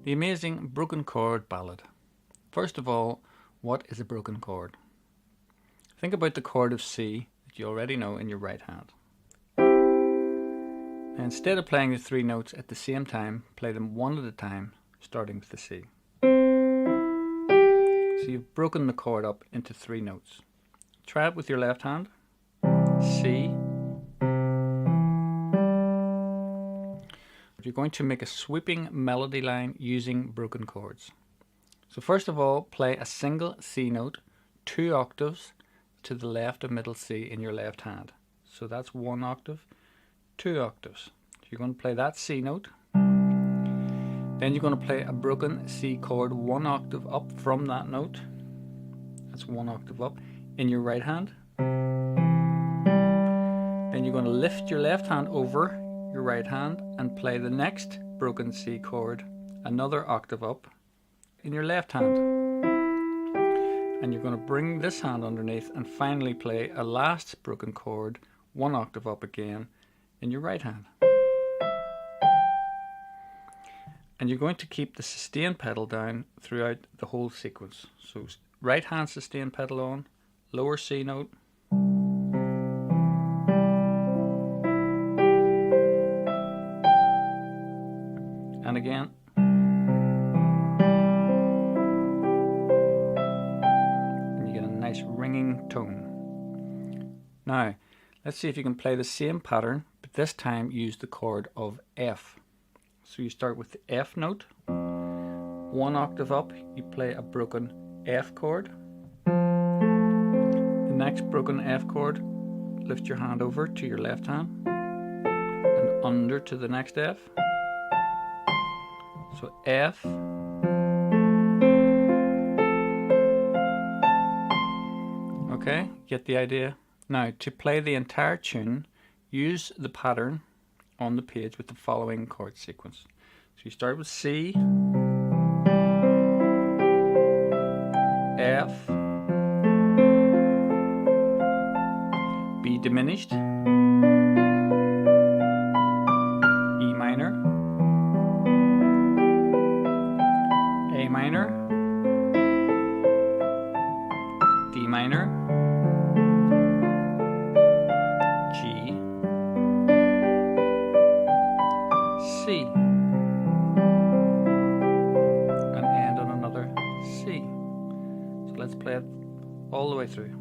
The amazing broken chord ballad. First of all, what is a broken chord? Think about the chord of C that you already know in your right hand. Now, instead of playing the three notes at the same time, play them one at a time, starting with the C. So you've broken the chord up into three notes. Try it with your left hand. C. You're going to make a sweeping melody line using broken chords. So first of all, play a single C note 2 octaves to the left of middle C in your left hand. So that's 1 octave, 2 octaves. So you're going to play that C note. Then you're going to play a broken C chord 1 octave up from that note. That's 1 octave up in your right hand. Then you're going to lift your left hand over your right hand and play the next broken C chord another octave up in your left hand. And you're going to bring this hand underneath and finally play a last broken chord 1 octave up again in your right hand. And you're going to keep the sustain pedal down throughout the whole sequence. So right hand sustain pedal on, lower C note, and again, and you get a nice ringing tone. Now let's see if you can play the same pattern, but this time use the chord of F. So you start with the F note, 1 octave up, you play a broken F chord. The next broken F chord, lift your hand over to your left hand and under to the next F. So F, okay, get the idea? Now to play the entire tune, use the pattern on the page with the following chord sequence. So you start with C, F, B diminished, E minor, A minor, D minor, G, C, and end on another C. So let's play it all the way through.